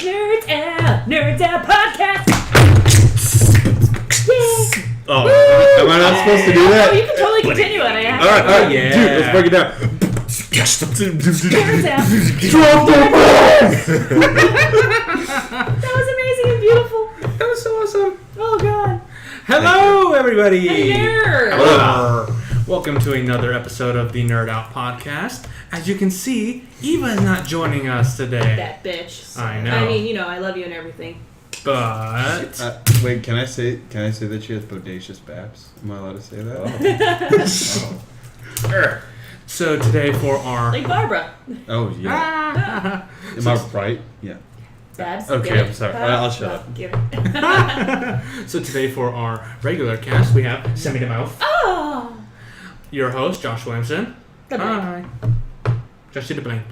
Nerds Out Podcast. Yay. Oh, am I not supposed to do that? No, you can totally continue it. All right, Yeah. dude, let's break it down. Nerds Out. Drop the That was amazing and beautiful. That was so awesome. Oh God. Hello, everybody. Hello. Welcome to another episode of the Nerd Out Podcast. As you can see, Eva is not joining us today. That bitch. I know. I mean, you know, I love you and everything. But wait, can I say that she has bodacious babs? Am I allowed to say that? so today for our Like Barbara. Oh yeah. Am I right? Yeah. Babs. Okay, get it? I'm sorry. I'll shut up. Give it. so today for our regular cast, we have Semi the Mouth, Oh. your host Josh Williamson. The blank. Hi. Josh did a blank.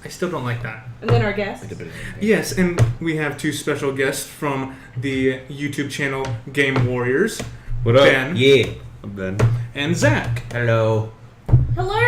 I still don't like that. And then our guest. Yes, and we have two special guests from the YouTube channel Game Warriors, What up? Ben Yeah. I'm Ben. and Zach. Hello. Hello.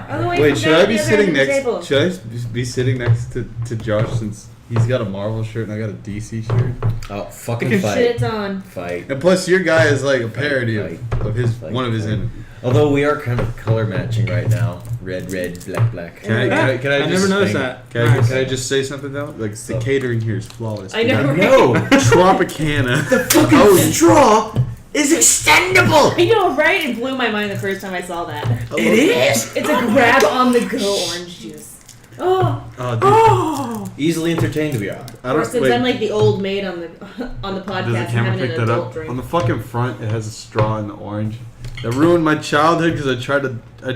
All the way Wait, from should down I at be the other sitting end of the next? table. Should I be sitting next to Josh since he's got a Marvel shirt and I got a DC shirt? Oh, fucking Shit, fight. it's on. Fight. And plus, your guy is like a parody Fight. of his Fight. one of his Fight. enemies. Although we are kind of color matching right now. Red, black, black. Can I I just never noticed think- that. Can Nice. I just say something though? Like the Oh. catering here is flawless. I know. No. Tropicana. Fucking straw is extendable. I know, right? It blew my mind the first time I saw that. It is. It's a grab on the go orange juice. Oh. Oh, dude. Oh! Easily entertained we are. I Or don't. since Wait, I'm like the old maid on the podcast does the and camera having pick an that adult up? drink. On the fucking front, it has a straw in the orange. That ruined my childhood because I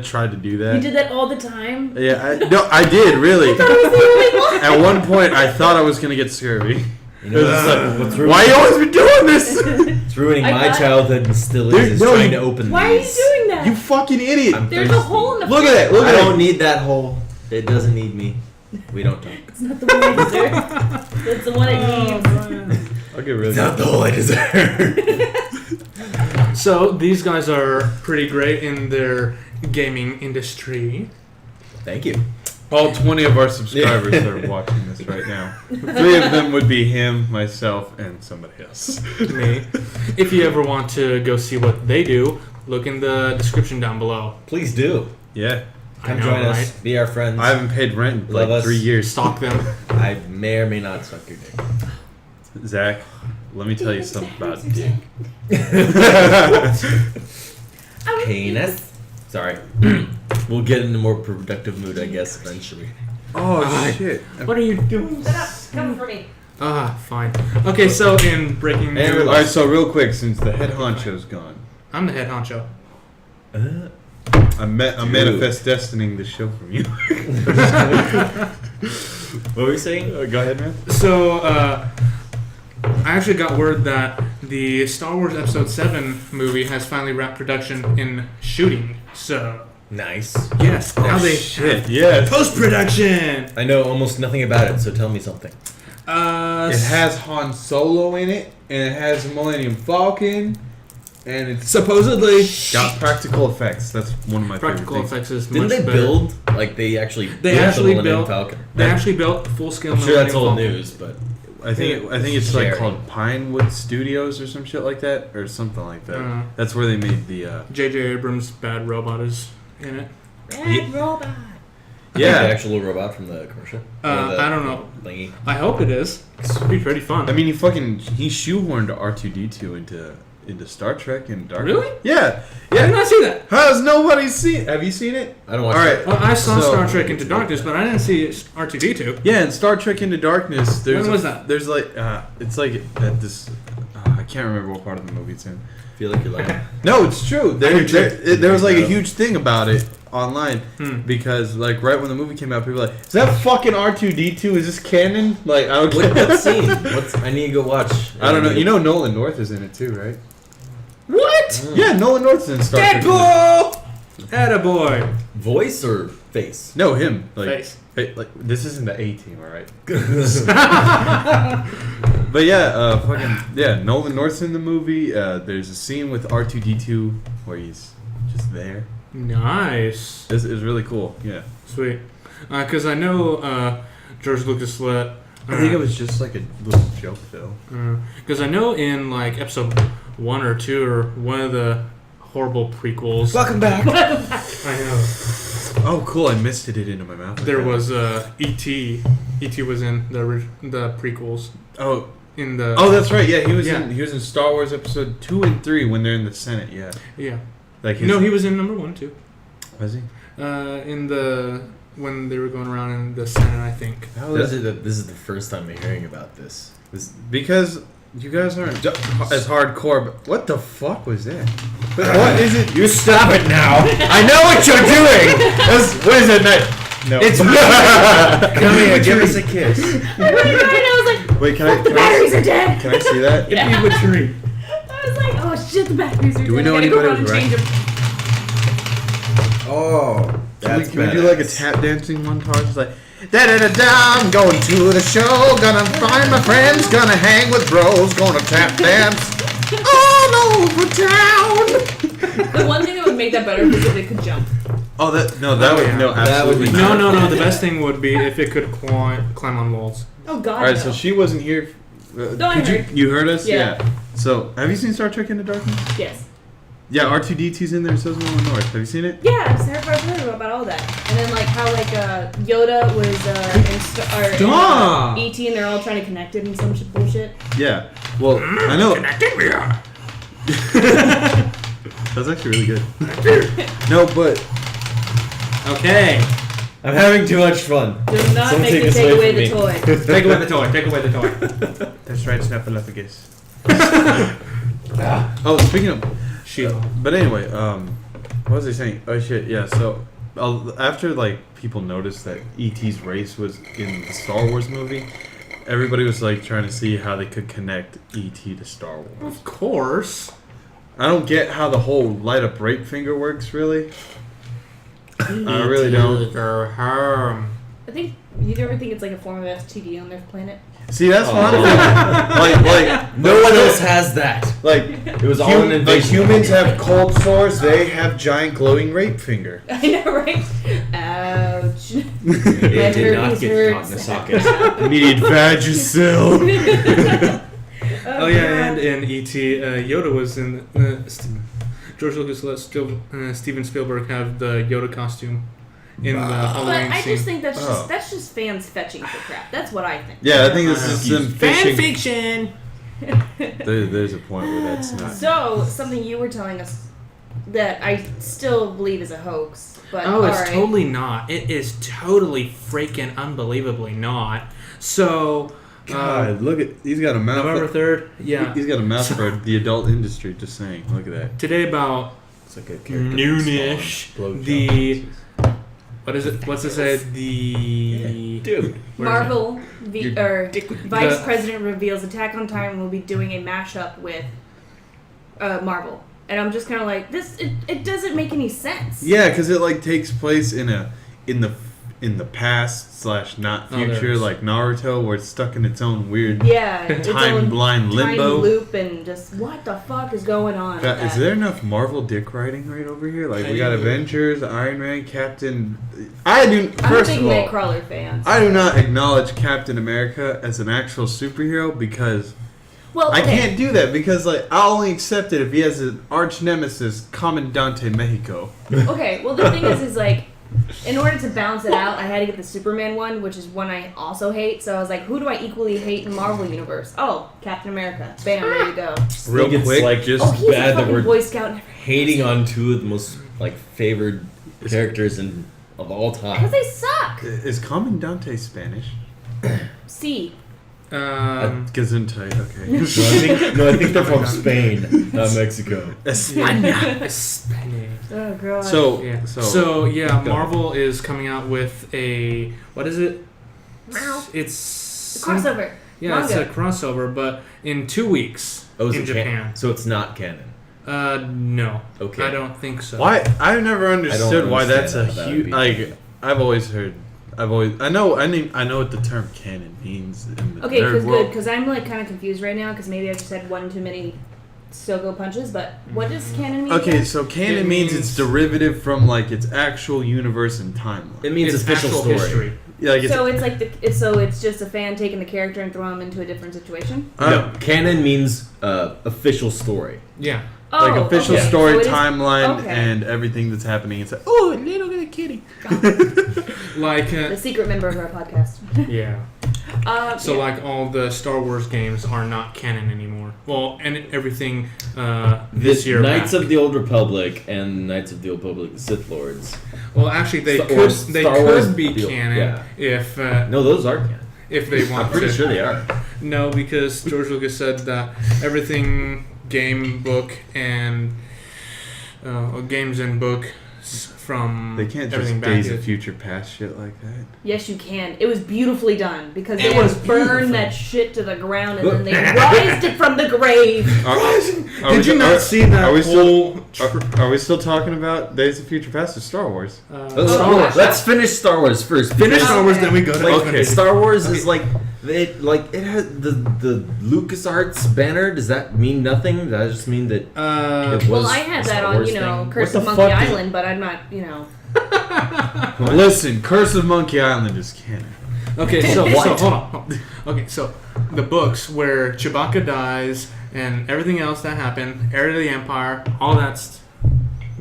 tried to do that. You did that all the time? Yeah, I did really. I thought I was the only one. At one point, I thought I was gonna get scurvy. You know what's Why you always been doing this? It's ruining I my thought- childhood and still Dude, is no, trying you- to open Why are you these. doing that? You fucking idiot! I'm There's a thirsty. hole in the Look at that! Look I at don't that! need that hole. It doesn't need me. We don't talk. It's not the one I deserve. That's the one it needs. I'll get rid It's of not the hole I deserve. So these guys are pretty great in their gaming industry. Thank you. All 20 of our subscribers are watching this right now. 3 of them would be him, myself, and somebody else. Me. If you ever want to go see what they do, look in the description down below. Please do. Yeah, Come I know, join us. right? Be our friends. I haven't paid rent in Love like us. 3 years. Stalk them. I may or may not suck your dick. Zach, let me tell you something about dick. Penis. Sorry. We'll get in a more productive mood, I guess, eventually. Oh shit! What are you doing? Shut up. Come for me. Ah, fine. Okay, so in breaking Hey, news, Alright, so real quick, since the head honcho's gone, I'm the head honcho. I'm manifest destining the show from you. What were we saying? Go ahead, man. So, I actually got word that the Star Wars Episode 7 movie has finally wrapped production in shooting. So, Nice. yes, now they Shit, yeah. post-production! I know almost nothing about it, so tell me something. It has Han Solo in it, and it has Millennium Falcon, and it's supposedly got practical effects. That's one of my practical favorite things. effects is Didn't much they better. build, like, they actually They built actually the Millennium built- Falcon? They actually built full-scale I'm sure that's Millennium old Falcon. news, but I think it's like Scary. called Pinewood Studios or some shit like that, or something like that. Uh. That's where they made the. J.J. Abrams' Bad Robot is in it. Red robot. the Yeah, actual robot from the commercial. Or the I don't know. Thingy. I hope it is. It'd be pretty fun. I mean he shoehorned R2D2 into Star Trek and Dark. Really? Yeah, I did not see that. Has nobody seen? Have you seen it? I don't watch All right. it. Well, I saw So- Star Trek Into Darkness, but I didn't see R2D2. Yeah, in Star Trek Into Darkness, there's When was that? There's like it's like at this. I can't remember what part of the movie it's in. I feel like you're lying. No, it's true. There was like a Yeah. huge thing about it online because like right when the movie came out, people were like, "Is that fucking R2D2? Is this canon?" Like I don't What get scene? I need to go watch. I don't know. You know Nolan North is in it too, right? What? Yeah, Nolan North's in Star Trek. Deadpool! Attaboy. Voice or face? No, him. Like, Face. Like this isn't the A team, all right? But yeah, Nolan North's in the movie. There's a scene with R2D2 where he's just there. Nice. It's really cool. Yeah. Sweet. Because I know George Lucas let I think it was just like a little joke, though. Because I know in like episode 1 or 2 or one of the horrible prequels. Welcome back. I know. Oh, cool! I misted it into my mouth. There was E.T. E.T. was in the prequels. Oh, In the that's right. Yeah, he was Yeah. in Star Wars episode 2 and 3 when they're in the Senate. Yeah, yeah. like No, he was in number 1 too. was he? In the when they were going around in the Senate, I think. How was This is the first time I'm hearing about this. Because you guys aren't as hardcore. But what the fuck was that? What is it? You stop it now. I know what you're doing. What is it? No. It's come here, give us a kiss. I really cried. I was like, Wait, can the batteries are dead. Can I see that? Yeah. I was like, oh shit, the batteries are dead. Do we know I gotta go anybody around who's and change them. Oh, that's Can we do like a tap dancing montage? It's like, da da da da, I'm going to the show, gonna find my friends, gonna hang with bros, gonna tap dance all over town. The one thing that would make that better is if it could jump. Oh, that would yeah. no, That would absolutely be- not. No. The best thing would be if it could climb on walls. Oh god. All right, no. so she wasn't here. No, I heard. You heard us? Yeah. So, have you seen Star Trek Into Darkness? Yes. Yeah, R2D2's in there, so's Nolan North. Have you seen it? Yeah, I've heard about all that. And then like how like Yoda was in E.T. and they're all trying to connect it and some bullshit. Yeah. Well, I know. That's actually really good. No, but Okay. I'm having too much fun. Do not Someone make me this take away the from me. toy. Take away the toy. Take away the toy. that's right, Snuffleupagus. Oh, speaking of, Sheila. but anyway, what was I saying? Oh shit, yeah. So after like people noticed that E.T.'s race was in the Star Wars movie, everybody was like trying to see how they could connect E.T. to Star Wars. Of course. I don't get how the whole light up rape finger works, really. I really don't. I think you ever think it's like a form of STD on their planet? See, that's one of them. Like No one else has that. like It was all an like invasion. humans have cold sores, they have giant glowing rape finger. I know, right? Ouch. It did not get caught in the socket. Need Vagisil. Oh yeah, and in E.T., Yoda was in. George Lucas let Steven Spielberg have the Yoda costume in the But Halloween I scene. just think that's Oh. just fans fetching for crap. That's what I think. Yeah, I think this is some fishing. fiction. There's a point where that's not. So, something you were telling us that I still believe is a hoax. But Oh, it's alright. totally not. It is totally freaking unbelievably not. So, God, look at he's got a mouth. November 3rd, yeah. He's got a mouth for the adult industry. Just saying. Look at that. Today about It's like a character noonish, from Spawn. the what is it? What's it say? The Dude. where is it? Marvel Vice The- President reveals Attack on Titan will be doing a mashup with Marvel. And I'm just kind of like, it doesn't make any sense. Yeah, because it like takes place in the past / not Oh, future, there is. like Naruto, where it's stuck in its own weird Yeah. its own time-blind limbo. Time loop and just, what the fuck is going on? with God, is that? there enough Marvel dick writing right over here? Like we got I- Avengers, Iron Man, Captain. I'm a First big of all, Nightcrawler fan. I do not acknowledge Captain America as an actual superhero because Well, I okay. can't do that because like I'll only accept it if he has an arch nemesis, Comandante Mexico. Okay, well the thing is like, in order to balance it out, I had to get the Superman one, which is one I also hate. So I was like, who do I equally hate in Marvel Universe? Oh, Captain America. Bam, there you go. Real think it's quick, like just Oh, he's bad a that fucking we're Boy Scout. And hating on two of the most like favored characters of all because time. they suck. is Comandante Spanish? C. Gesundheit, okay. I think they're from Spain, not Mexico. España. Spanish. Oh god. So, Yeah. so, So yeah, Go. Marvel is coming out with a what is it? Meow. It's crossover. Yeah, it's Manga. a crossover, but in 2 weeks is in it Japan. So it's not canon. No. Okay. I don't think so. why? I've never understood why that's a understand how that would huge. be. Like, I know what the term canon means in the Okay, nerd because world. because I'm like kind of confused right now because maybe I just had one too many Sogo punches. But what does canon mean? Okay, again? so canon It means means- it's derivative from like its actual universe and timeline. It means It's official actual story. history. Yeah, like So it's just a fan taking the character and throwing him into a different situation. No, canon means official story. Yeah. Oh, like official okay. story So it is- timeline okay. and everything that's happening. It's like, oh, a little bit of kitty. Like, The secret member of our podcast. yeah. So yeah. like all the Star Wars games are not canon anymore. Well, and everything this year. Knights back. of the Old Republic and Knights of the Old Republic Sith Lords. Well, actually, they Star could Wars- they Star Wars could be deal, canon yeah. if No, those are canon. if they I'm want pretty to. sure they are. No, because George Lucas said that everything game, book, and games and books from They can't everything just back Days to- of Future Past shit like that. Yes, you can. It was beautifully done because It they was would burn beautiful. that shit to the ground and then they raised it from the grave. Did you not see that Are we still? whole? Are we still talking about Days of Future Past or Star Wars? Let's finish Star Wars first. Finish because, Star Wars, then we go to Like, Okay. Star Wars is like it has the LucasArts banner. Does that mean nothing? Does that just mean that it was Well, I had a that Star on, Wars you know, thing? Curse What of the Monkey fuck is- Island, but I'm not, you know. Listen, Curse of Monkey Island is canon. Okay, so What? hold on. Okay, so the books where Chewbacca dies and everything else that happened, Heir to the Empire, all that's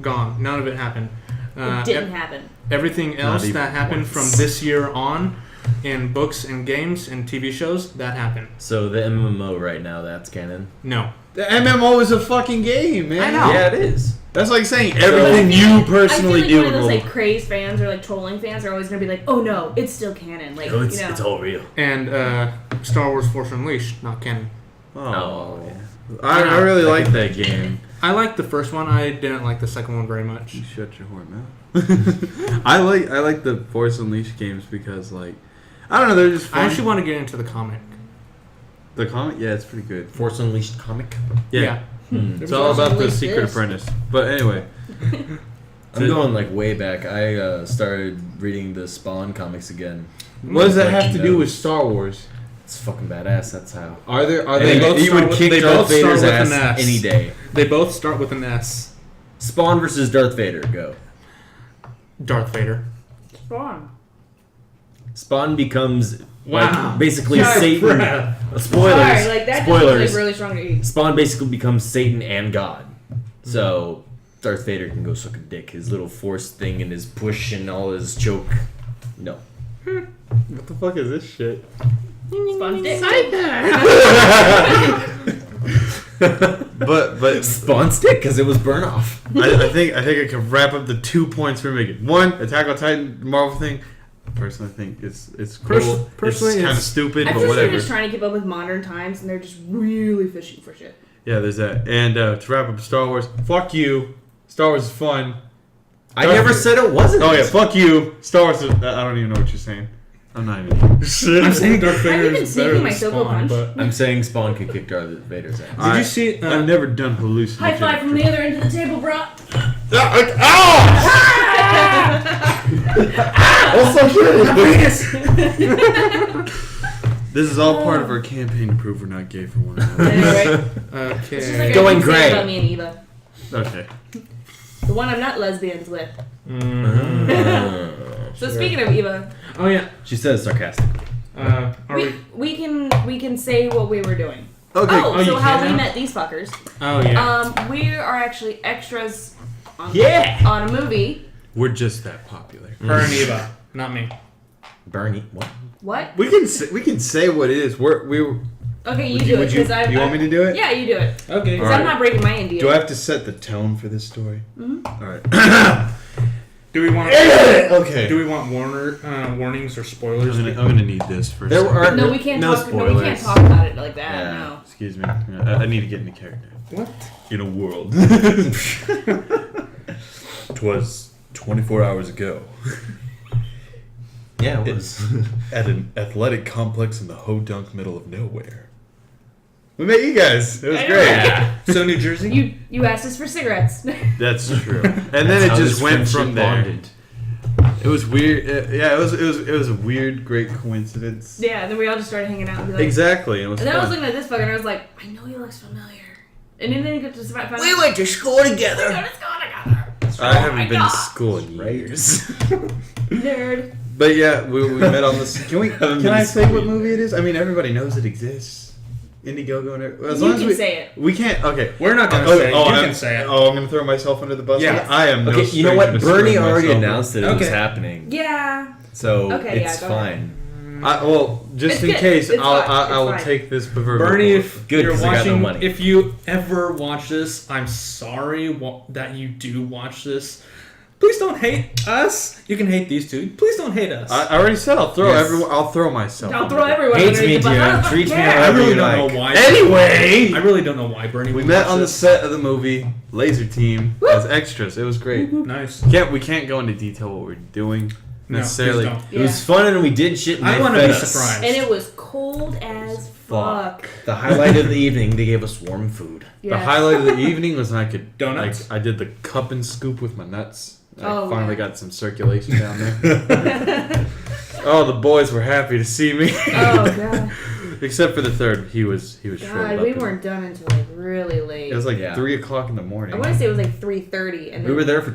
gone. None of it happened. It didn't happen. Everything else even that happened once. from this year on, in books and games and TV shows, that happened. So the MMO right now, that's canon. No. The MMO is a fucking game, man. I know. Yeah, it is. That's like saying But everything I feel you like- personally I feel do like in one of those World like crazed fans or like trolling fans are always gonna be like, oh no, it's still canon. Like, you know. all real. And Star Wars Force Unleashed, not canon. Oh, yeah. I really like that game. I liked the first one. I didn't like the second one very much. You shut your whore mouth. I like the Force Unleashed games because like I don't know, they're just fun. I actually want to get into the comic. The comic, yeah, it's pretty good. Force Unleashed comic. Yeah, Hmm. it's all about the Unleashed Secret is. Apprentice. But anyway, I'm going like way back. I started reading the Spawn comics again. what does that have Breaking to do with News. Star Wars? It's fucking badass. That's how. Are They they both you start would with- kick they Darth both start Vader's with ass an S. any day. They both start with an S. Spawn versus Darth Vader. Go. Darth Vader. Spawn. Spawn becomes Wow. like basically Sorry. Satan. Spoilers. Sorry, like that Spoilers. just was like really strong to eat. Spawn basically becomes Satan and God. So Darth Vader can go suck a dick. His little force thing and his push and all his choke. No. What the fuck is this shit? Spawn's dick. But Spawn's dick because it was burn off. I think I can wrap up the 2 points we're making. One, Attack on Titan Marvel thing. Personally, I think it's cool. Personally, it's kind of it's- stupid, I but feel like they're whatever. just trying to keep up with modern times and they're just really fishing for shit. Yeah, there's that. And to wrap up Star Wars, fuck you. Star Wars is fun. I never said it wasn't. Oh yeah, fuck you. Star Wars is, I don't even know what you're saying. I'm not even. I'm saying Darth Vader even is seen better my than Soko Spawn, Punch. but I'm saying Spawn can kick Darth Vader's ass. did you see? I've never done hallucinogenic. High five from the other end of the table, bro. This is all part of our campaign to prove we're not gay for one another. Anyway, it's just Okay. like Going I can say gray. about me and Eva. Okay. The one I'm not lesbians with. Uh, So speaking of Eva, Oh yeah. she says sarcastically. Are we? we can say what we were doing. Okay. Oh, you so how can we now? met these fuckers. Oh yeah. We are actually extras on, Yeah. on a movie. We're just that popular. Her and Eva, not me. Bernie. What? What? We can say what it is. We were. Okay, you Would do it would you, because I. you want me to do it? Yeah, you do it. Okay. Because All I'm right. not breaking my NDA. Do I have to set the tone for this story? Mhm. All right. Do we want? Okay. Do we want warnings or spoilers? I'm gonna need this first. There are No, we can't no talk. No, we can't spoilers. talk about it like that. Yeah. No. Excuse me. Yeah, I need to get into character. What? In a world. 'Twas 24 hours ago Yeah, it was. at an athletic complex in the ho-dunk middle of nowhere. We met you guys. It was I know. great. So New Jersey. You asked us for cigarettes. That's true. And then it just went from there. It was weird. Yeah, it was a weird, great coincidence. Yeah, and then we all just started hanging out and be like. Exactly. It was And then I was fun. looking at this fucker and I was like, I know he looks familiar. And then you get to find We went to school together. Let's go together. I haven't my been God. to school in Right. years. Nerd. But yeah, we met on this. Can Haven't Can I been say what sweet. movie it is? I mean, everybody knows it exists. Indiegogo and everything. As You long as can we say it. we can't. Okay. We're not gonna Oh, say it. oh, You I'm- can say it. Oh, I'm gonna throw myself under the bus. Yeah. I am. No Okay, you know stranger what? to Bernie throwing already myself. announced that it was Okay. happening, Yeah. so Okay, yeah, it's go ahead. fine. Well, just It's in good. case, It's I fine. will It's fine. take this proverbial. Bernie, bullet. if Good, you're 'cause I got no watching, money. if you ever watch this, I'm sorry that you do watch this. Please don't hate us. You can hate these two. Please don't hate us. I already said I'll throw Yes. everyone. I'll throw myself. I'll under throw the- everyone. Hates me, underneath the bus. Jim. I don't Treats me care. how I Whatever really you don't like. know why. Anyway, I really don't know why Bernie. we would met watch on the this. set of the movie Laser Team as extras. It was great. Nice. We can't go into detail what we're doing No, necessarily. please don't. It was fun and we did shit and I they wanna fed be us. surprised. And it was cold as fuck. The highlight of the evening, they gave us warm food. The Yes. highlight of the evening was when I could Donuts? Like, I did the cup and scoop with my nuts. I Oh, finally yeah. got some circulation down there. Oh, the boys were happy to see me. Oh god. Except for the third, he was shriveled God, up we and- weren't done until like really late. It was like Yeah. 3:00 in the morning. I want to say it was like 3:30, and We then, were there for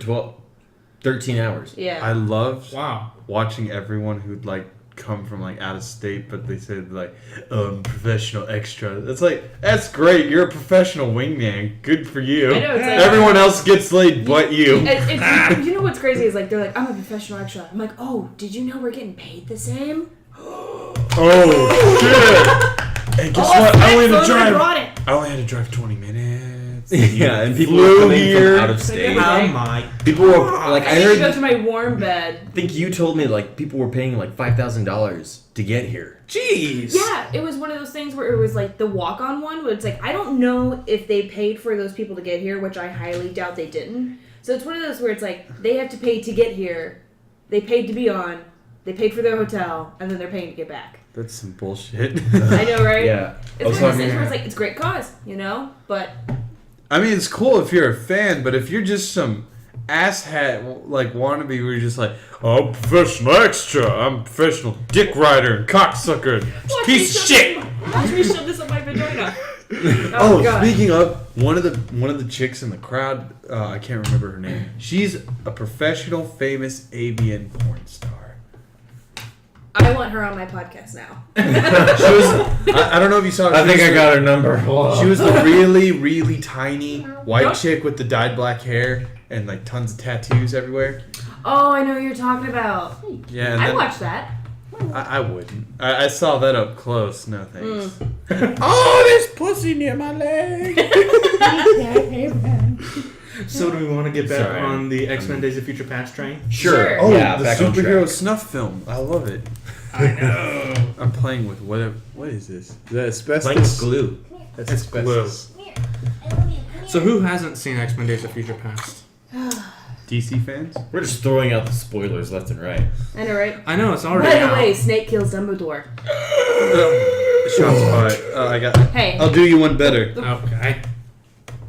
13 hours. Yeah. I loved Wow. watching everyone who'd like come from like out of state, but they said like, professional extra. It's like, that's great. You're a professional wingman. Good for you. I know, it's like- Everyone else gets laid but you. It's, you know what's crazy is like they're like, I'm a professional extra. I'm like, oh, did you know we're getting paid the same? Oh shit! And guess what? I only had to thanks, I drive. brought it. I only had to drive 20 minutes. Yeah, and people Flew were coming here. from out of state. How my. People were like, I I need to go heard. to my warm bed. I think you told me like people were paying like $5,000 to get here. Jeez. Yeah, it was one of those things where it was like the walk-on one, where it's like I don't know if they paid for those people to get here, which I highly doubt they didn't. So it's one of those where it's like they have to pay to get here, they paid to be on, they paid for their hotel, and then they're paying to get back. That's some bullshit. I know, right? Yeah. It's one of those things where it's like it's a great cause, you know, but I mean, it's cool if you're a fan, but if you're just some asshat like wannabe, where you're just like, oh, I'm professional extra, I'm a professional dick rider and cocksucker, and watch me piece of shove shit. this- Watch me shove this up my vagina. Oh, God. speaking of one of the chicks in the crowd, I can't remember her name. She's a professional, famous avian porn star. I want her on my podcast now. She was. I don't know if you saw. She was her number. She was the really, really tiny white Don't- chick with the dyed black hair and like tons of tattoos everywhere. Oh, I know what you're talking about. Yeah, and I then, watched that. I wouldn't. I saw that up close. No thanks. Mm. Oh, there's pussy near my leg. So do we want to get back Sorry. on the X-Men Days of Future Past train? Sure. Oh, yeah, the back on superhero track. snuff film. I love it. I know. I'm playing with whatever. What is this? Is that asbestos? Like glue. That's asbestos. So who hasn't seen X-Men Days of Future Past? DC fans? We're just throwing out the spoilers left and right. I know, right? I know it's already By the out. way, Snake kills Dumbledore. Shots fired. I got. Hey. I'll do you one better. Okay.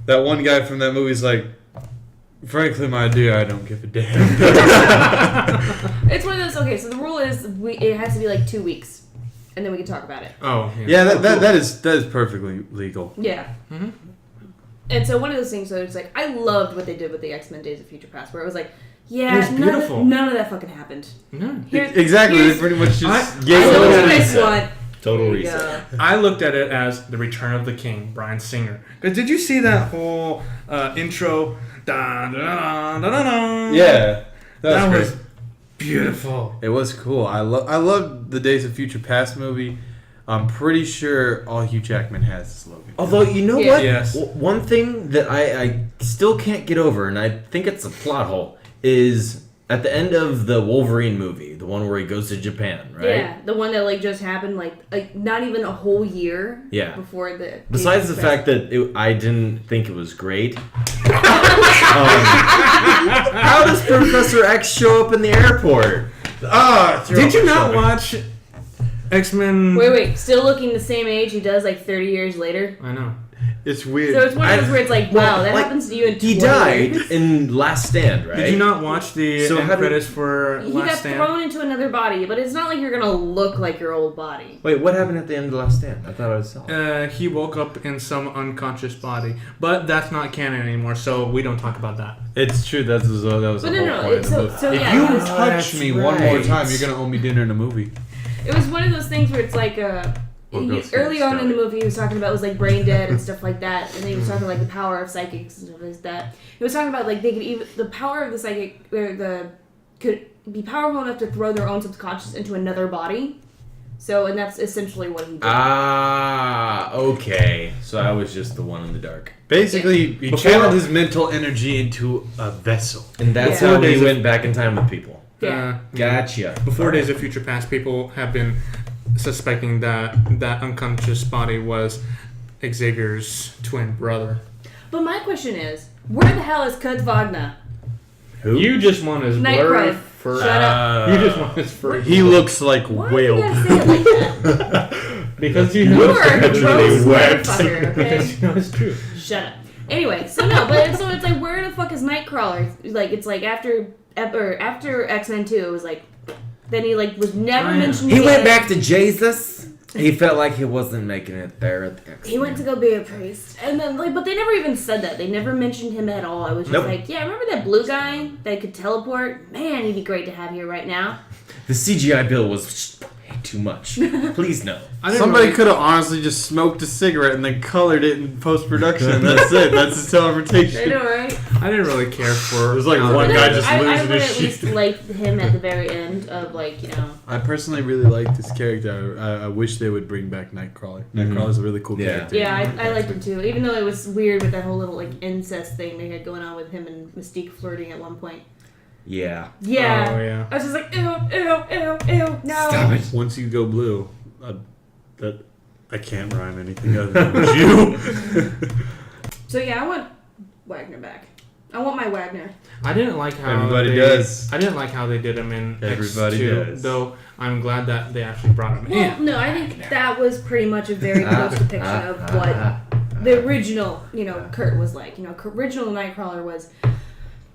That one guy from that movie's like, frankly, my dear, I don't give a damn. It's one of those. Okay, so the rule is it has to be like 2 weeks, and then we can talk about it. Oh Yeah, Oh, cool. that is perfectly legal. Yeah. Mhm. And so one of those things, so it's like I loved what they did with the X-Men Days of Future Past, where it was like, yeah, It was beautiful. none of that fucking happened. No. Here's, Exactly. They here's- pretty much just I gave I know Yeah. what you it guys want. Total There you reset. go. I looked at it as the Return of the King, Bryan Singer. 'Cause did you see that whole intro? Da, da, da, da, da, da. Yeah, That great. was beautiful. It was cool. I love the Days of Future Past movie. I'm pretty sure all Hugh Jackman has is Logan. Although, you know Yeah. what? Yes. One thing that I still can't get over, and I think it's a plot hole, is at the end of the Wolverine movie, the one where he goes to Japan, right? Yeah, the one that like just happened like not even a whole year. Yeah. Before the. Besides the fact that I didn't think it was great, how does Professor X show up in the airport? Did you not watch X-Men? Wait, still looking the same age he does like 30 years later. I know. It's weird. So it's one of those where it's like, wow, that like, happens to you in He 20 died years. in Last Stand, right? Did you not watch the So end how did- credits for He Last got Stand? thrown into another body, but it's not like you're gonna look like your old body. Wait, what happened at the end of Last Stand? I thought I saw. He woke up in some unconscious body, but that's not canon anymore, so we don't talk about that. It's true. That was the But whole no, point it's of the so, movie. so If yeah, you it was, touch me one more right. time, you're gonna owe me dinner in a movie. it was one of those things where it's like Or Ghost early Game on in the Story. movie he was talking about was like brain dead and stuff like that, and then he was talking like the power of psychics and stuff like that. He was talking about like they could even the power of the psychic or the could be powerful enough to throw their own subconscious into another body. So and that's essentially what he did. Ah, okay. So I was just the one in the dark. Basically, he Before- channeled his mental energy into a vessel. And that's Yeah. how Days he of- went back in time with people. Yeah. Gotcha. Before Days of Future Past, people have been suspecting that that unconscious body was Xavier's twin brother. But my question is, where the hell is Kurt Wagner? Who? You just want his Nightcrawler. blurry fur. Shut up. You just want his fur. He looks like Why whale. do you gotta say it like that? because you You know are a gross wet. motherfucker, okay? because you know it's true. Shut up. Anyway, so no, but so it's like, where the fuck is Nightcrawler? Like, it's like after X-Men 2, it was like, then he like was never China. mentioned. He went again. back to Jesus. He felt like he wasn't making it there at the X-Men. He went to go be a priest, and then like, but they never even said that. They never mentioned him at all. I was just Nope. like, yeah, remember that blue guy that could teleport? Man, he'd be great to have here right now. The CGI bill was too much. Please no. I didn't Somebody really- could have honestly just smoked a cigarette and then colored it in post production. That's it. That's his I teleportation. know, right? I didn't really care for. It was like how one they guy did it. just I losing would his at least shit. like him at the very end of like, you know. I personally really like this character. I wish they would bring back Nightcrawler. Nightcrawler's a really cool Yeah. character. Yeah, I liked him too. Even though it was weird with that whole little like incest thing they had going on with him and Mystique flirting at one point. Yeah. Yeah. Oh yeah. I was just like, ew, ew, ew, ew, no. Stop it. Once you go blue, that I can't rhyme anything other than you. So yeah, I want Wagner back. I want my Wagner. I didn't like how Everybody they, does. I didn't like how they did him in Everybody X2, does. though. I'm glad that they actually brought him Well, in. no, I think that was pretty much a very close depiction of what the original, you know, Kurt was like. You know, original Nightcrawler was,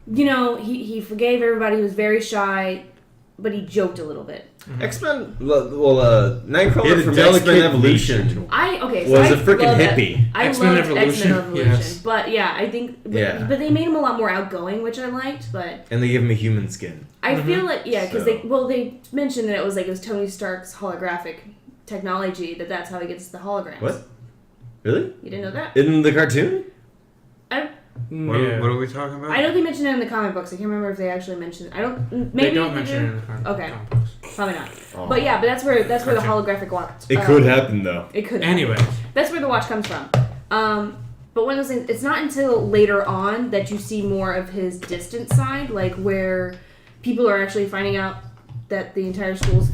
you know, he forgave everybody. He was very shy, but he joked a little bit. X-Men, Nightcrawler He had a from delicate X-Men Evolution nature. So was I a freaking love that. hippie. I X-Men loved Evolution, X-Men Evolution, yes. but yeah, I think, Yeah. but they made him a lot more outgoing, which I liked. But And they give him a human skin. I feel like because So- they mentioned that it was Tony Stark's holographic technology that's how he gets the holograms. What? Really? You didn't know that? In the cartoon? What are we talking about? I know they mentioned it in the comic books. I can't remember if they actually mentioned. I don't. Maybe They don't they mention do. it in the comic Okay. comic books. Probably not. Oh. But yeah, but that's where the Cartoon. holographic watch. It could happen though. It could. Anyway, That's where the watch comes from. But one of those things, it's not until later on that you see more of his distant side, like where people are actually finding out that the entire school is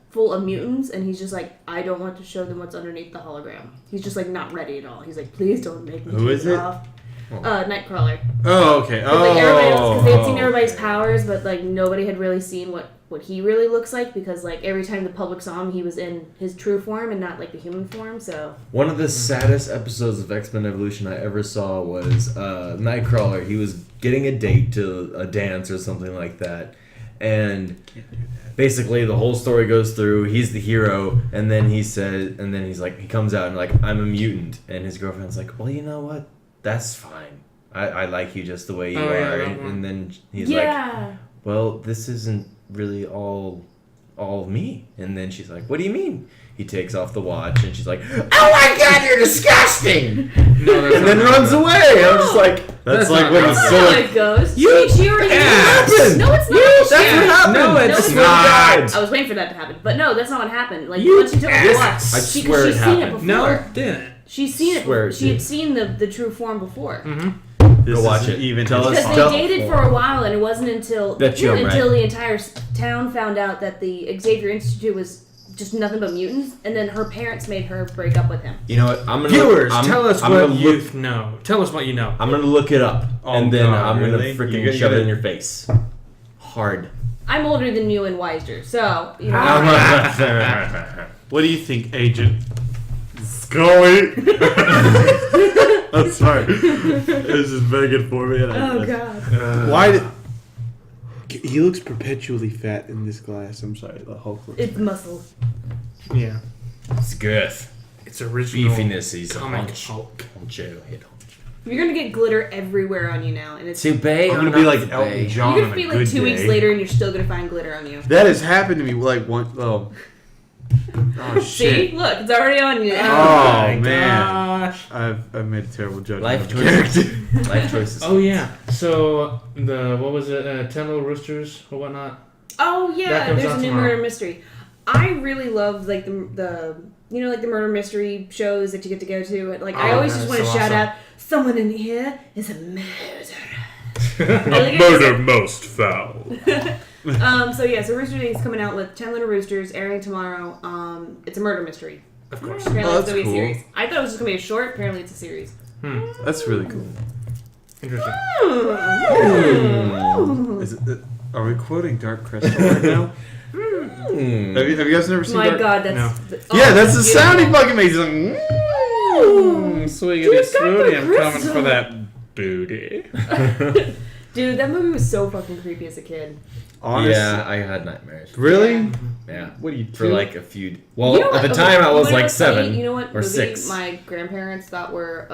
full of mutants, and he's just like, I don't want to show them what's underneath the hologram. He's just like not ready at all. He's like, please don't make me Who take is it? off. Nightcrawler. Oh, okay. Oh, Like everybody else, because they had seen everybody's okay. powers, but like nobody had really seen what he really looks like, because like every time the public saw him, he was in his true form and not like the human form. So One of the saddest episodes of X-Men Evolution I ever saw was Nightcrawler. He was getting a date to a dance or something like that. And basically the whole story goes through, he's the hero, and then he's like, he comes out and like, I'm a mutant. And his girlfriend's like, well, you know what? That's fine. I like you just the way you Oh, yeah, are. that And, one. and then he's like, yeah, well, this isn't really all me. And then she's like, what do you mean? He takes off the watch and she's like, oh my god, you're disgusting! no, that's And then not- runs away. I'm just like, That's That's like not when how the that's not how sword. it goes. You she already ass! knew. No, it's not. That's She- what happened. No, it's it's not. I was waiting for that to happen, but no, that's not what happened. Like You once she took off the ass. watch, I she's swear it seen it happened. before. No, it didn't. She's seen Swear it. it She had did. seen the true form before. This Go watch isn't it. Even Tell his us- Because fault. they Tell- dated for a while, and it wasn't until That's you, until right? the entire town found out that the Xavier Institute was just nothing but mutants, and then her parents made her break up with him. You know what? I'm gonna Viewers, I'm, tell us I'm what gonna you look, know. Tell us what you know. I'm gonna look it up, Oh, and then God, I'm gonna really? freaking You're gonna shove get it in it? your face. Hard. I'm older than you and wiser, so you know. What do you think, Agent Scully. I'm sorry. It was just begging for me. And Oh god. Why did he looks perpetually fat in this glass? I'm sorry, the Hulk looks It's fat. muscle. Yeah. It's girth. It's original. Beefiness. He's a comic hunch. Hulk. Honcho. Hit hunch. You're gonna get glitter everywhere on you now, and it's To Bay I'm or gonna be not like to Elton Bay? John you're on gonna a be like good 2 weeks day. later, and you're still gonna find glitter on you. That has happened to me like one. Oh See, shit. look, it's already on you. Oh my man, gosh. I've made a terrible judgment. Life of the choices. character. Life choices. Oh yeah. So what was it? 10 Little Roosters or whatnot? Oh That yeah, comes there's out a new tomorrow. murder mystery. I really love like the like the murder mystery shows that you get to go to. Like I Oh, always that just is want to so shout awesome. out, someone in here is a murderer. A murder most foul. So Rooster Teeth's coming out with 10 Little Roosters, airing tomorrow. It's a murder mystery. Of course. Apparently Oh, it's gonna be that's a cool. series. I thought it was just gonna be a short. Apparently it's a series. That's really cool. Interesting. Is it? Are we quoting Dark Crystal right now? Have you guys never seen My Dark? God, that's No. Yeah, that's the beautiful. sound he fucking makes. He's like, swiggity Just got the swooty, I'm coming crystal. for that booty. Dude, that movie was so fucking creepy as a kid. Honest. Yeah, I had nightmares. Really? Yeah. What are you For two? like a few. Well, You know at what- the okay, time I you was wanna like know funny? 7 You know what or movie 6. my grandparents thought were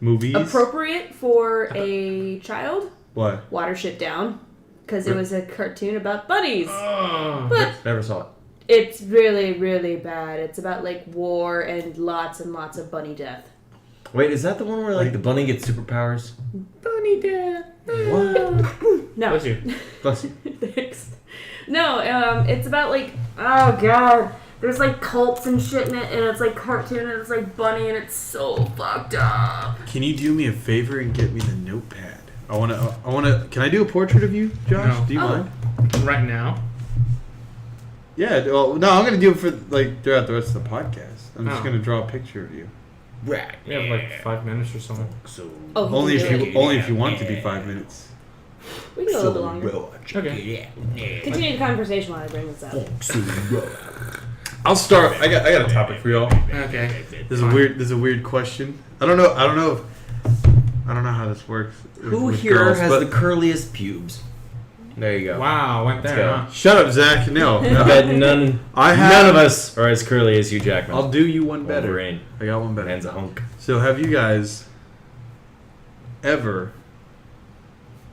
movies? appropriate for a child? What? Watership Down, because it was a cartoon about bunnies. Oh. But Never saw it. it's really, really bad. It's about like war and lots of bunny death. Wait, is that the one where like the bunny gets superpowers? Bunny death. No. Bless you. Bless you. Thanks. No, it's about like, oh god, there's like cults and shit in it, and it's like cartoon, and it's like bunny, and it's so fucked up. Can you do me a favor and get me the notepad? I wanna. Can I do a portrait of you, Josh? No. Do you Oh. mind? Right now. Yeah. Well, no, I'm gonna do it for like throughout the rest of the podcast. I'm just Oh. gonna draw a picture of you. Right. We have like 5 minutes or something. So. Oh, Only if really? you want it to be 5 minutes. We can go a little bit longer. Okay. Continue the conversation while I bring this up. I'll start. I got a topic for y'all. Okay. There's a weird question. I don't know how this works. Who with here girls, has but- the curliest pubes? There you go. Wow, went there, go. huh? Shut up, Zach. No, I no. bet none have- of us are as curly as Hugh Jackman. I'll do you one better. Wolverine. I got one better. Man's a hunk. So, have you guys ever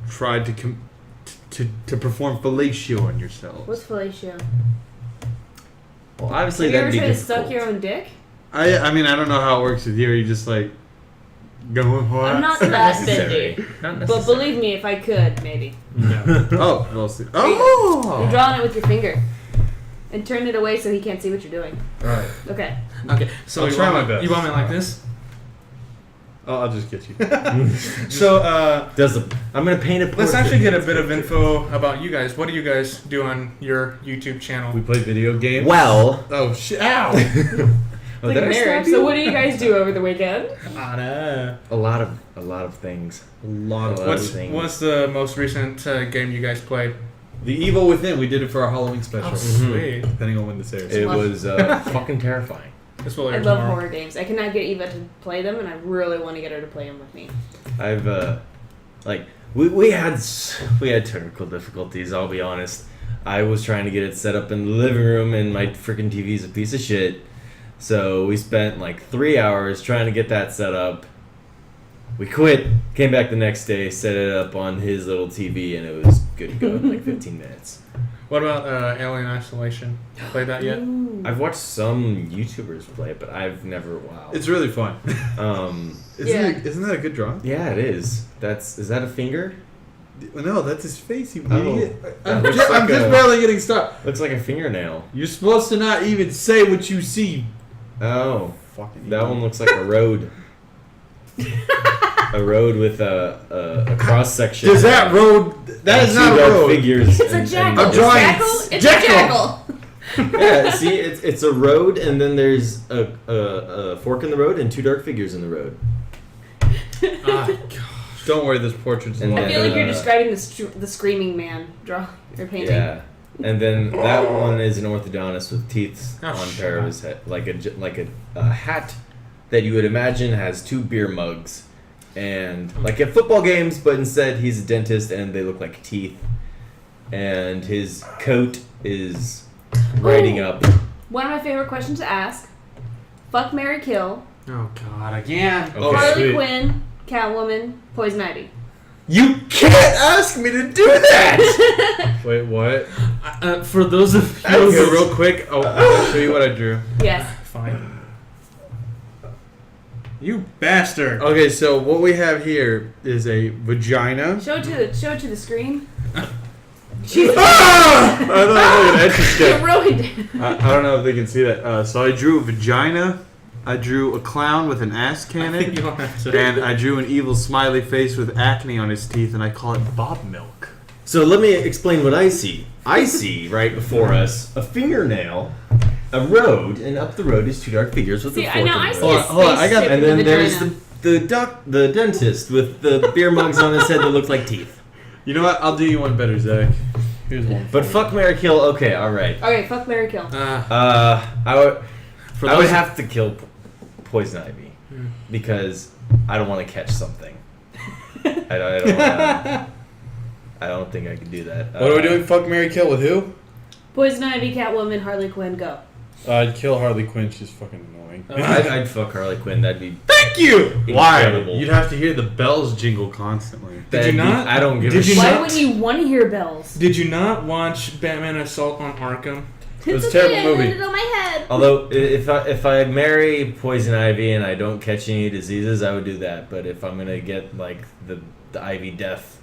tried to perform fellatio on yourselves? What's fellatio? Well, obviously Have you ever that'd be tried to difficult. suck your own dick? I mean, I don't know how it works with you. Are you just like going for it? I'm not Not that necessary. bendy. Not But necessary. believe me, if I could, maybe. No. Oh, we'll see. You're Oh! drawing it with your finger. And turn it away so he can't see what you're doing. Alright. Okay. Okay, so I'll you try want my me- best. You want me like this? Oh, I'll just get you. So, I'm gonna paint a portrait. let's actually get a bit of info about you guys. What do you guys do on your YouTube channel? We play video games. Well, Oh shit! Ow! oh, Like did I marriage. stop you? So what do you guys do over the weekend? I know. a lot of things. A lot of What's things. what's the most recent game you guys played? The Evil Within. We did it for our Halloween special. Oh, sweet. Depending on when this airs. It was fucking terrifying. This will I air love tomorrow. horror games. I cannot get Eva to play them, and I really want to get her to play them with me. I've like we had technical difficulties. I'll be honest. I was trying to get it set up in the living room, and my freaking TV's a piece of shit. So we spent like 3 hours trying to get that set up. We quit. Came back the next day, set it up on his little TV, and it was good to go in like 15 minutes. What about Alien Isolation? Played that yet? Ooh. I've watched some YouTubers play it, but I've never. Wow. It's really fun. Isn't that a good drawing? Yeah, it is. Is that a finger? No, that's his face. You Oh. idiot. That I'm looks just like a- barely getting started. Looks like a fingernail. You're supposed to not even say what you see. Oh, Fucking that one looks like a road. A road with a cross section. Does that road? That is not a road. Figures. It's a jackal. I'm It's drawing jackal. It's jackal. a jackal. Yeah, see, it's a road, and then there's a fork in the road and two dark figures in the road. Ah, Don't worry, this portrait's And I long. feel like you're Uh, describing the screaming man draw or painting. Yeah, And then that one is an orthodontist with teeth Oh, on shut pair of up. his head, like a hat that you would imagine has 2 beer mugs, and like at football games, but instead he's a dentist and they look like teeth. And his coat is riding Ooh. up. One of my favorite questions to ask. Fuck, marry, kill. Oh God, again. Okay. Harley sweet. Quinn, Catwoman, Poison Ivy. You can't ask me to do that. Wait, what? For those of you, Okay, real quick. I'll show you what I drew. Yes. fine. You bastard. Okay, so what we have here is a vagina. Show it to the screen. I don't know if they can It ruined it. I don't know if they can see that. So I drew a vagina. I drew a clown with an ass I think cannon. you'll have to. And I drew an evil smiley face with acne on his teeth, and I call it Bob Milk. So let me explain what I see. I see right before us a fingernail, a road, and up the road is 2 dark figures with See, a I fork know. in I the see middle. a Hold on, I got- spaceship And in then the there's vagina. the dentist with the beer mugs on his head that look like teeth. You know what? I'll do you one better, Zach. Here's one. But fuck, marry, kill. Okay, all right. Okay, fuck, marry, kill. I would For I would those- have to kill Poison Ivy Hmm. because I don't want to catch something. I don't think I can do that. What are we doing? Fuck, marry, kill with who? Poison Ivy, Catwoman, Harley Quinn, go. I'd kill Harley Quinn. She's fucking annoying. I'd fuck Harley Quinn. That'd be Thank you. Why? incredible. You'd have to hear the bells jingle constantly. That'd you be- not? I don't give Did a you shit. Why not- wouldn't you want to hear bells? Did you not watch Batman Assault on Arkham? It was It's a terrible okay, I movie. landed on my head. Although if I marry Poison Ivy and I don't catch any diseases, I would do that. But if I'm gonna get like the Ivy death,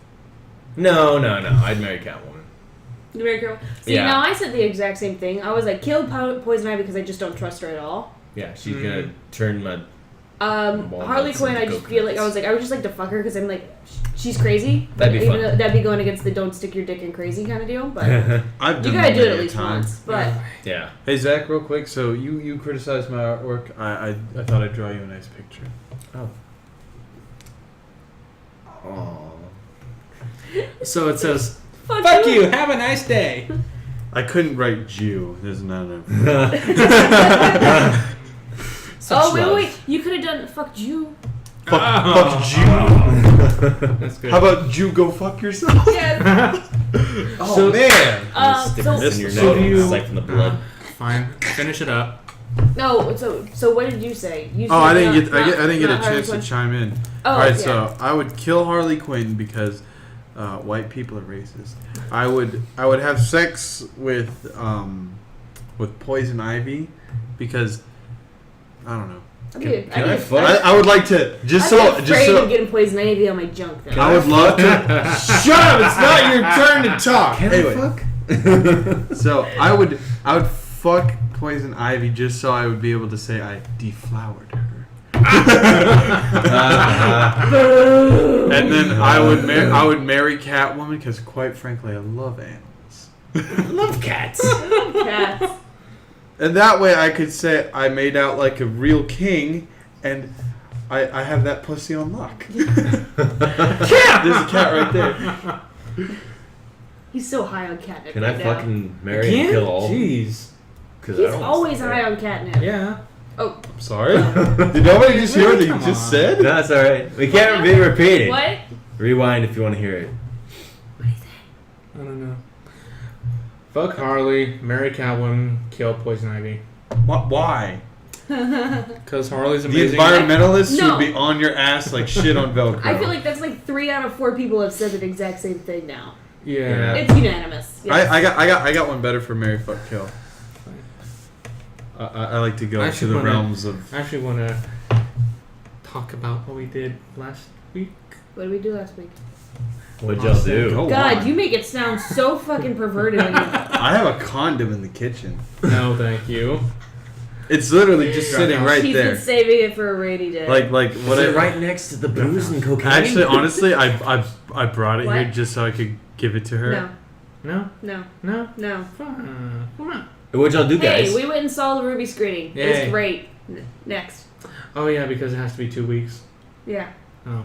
no, I'd marry Catwoman. You marry Catwoman. See, Yeah. now I said the exact same thing. I was like, kill Poison Ivy because I just don't trust her at all. Yeah, she's gonna turn my. Walnuts Harley Quinn, I and just feel like coconuts. I would just like to fuck her because I'm like, she's crazy. That'd be even fun. though that'd be going against the don't stick your dick in crazy kind of deal. But I've done you that gotta do it many at a least time. once. But Yeah. Hey Zach, real quick. So you criticized my artwork. I thought I'd draw you a nice picture. Oh. So it says, fuck, "Fuck you. Have a nice day." I couldn't write Jew. There's not enough. Oh wait, you could have done fuck you. Fuck Jew. That's good. How about Jew go fuck yourself? Yeah. Oh So- man. Stick So this in your so nose do you- and siphon the blood. Fine. Finish it up. no. So what did you say? You said Oh, I didn't not- get I didn't get a not Harley chance to Quinn. chime in. Oh, All right, yeah. so I would kill Harley Quinn because white people are racist. I would have sex with Poison Ivy because I don't know. I'd Can I be- fuck? I would like to just I'd be so afraid of getting Poison Ivy on my junk though. I would love to. Shut up! It's not your turn to talk. Can Anyway, I fuck? so I would fuck Poison Ivy just so I would be able to say I deflowered her. And then I would marry Catwoman because quite frankly I love animals. I love cats. Cats. And that way I could say I made out like a real king and I have that pussy on lock. Cat! There's a cat right there. He's so high on catnip. Can I right now. fucking marry and kill all? Jeez. Cause I He's don't always want high on catnip. Yeah. Oh, I'm sorry. Did nobody just hear what you Come just on. said? No, it's alright. We can't be repeating. what? Rewind if you want to hear it. I don't know. Fuck Harley, marry Catwoman, kill Poison Ivy. Why? Because Harley's The amazing. environmentalists No. would be on your ass like shit on Velcro. I feel like that's like 3 out of 4 people have said the exact same thing now. Yeah. It's unanimous. Yes. I got one better for Mary Fuck Kill. I like to go I to should the wanna- realms of. I actually want to talk about what we did last week. What did we do last week? What'd y'all do? Go God, on. you make it sound so fucking perverted. When you, I have a condom in the kitchen. No, thank you. It's literally just sitting right He's there. been saving it for a rainy day. Like Is what? it right next to the booze and cocaine? Actually, honestly, I brought it What? here just so I could give it to her. no, No, no, no. no. Come on. What'd y'all do, guys? Hey, we went and saw the Ruby screening. It Yay. was great. Next. Oh yeah, because it has to be 2 weeks. Yeah. Oh.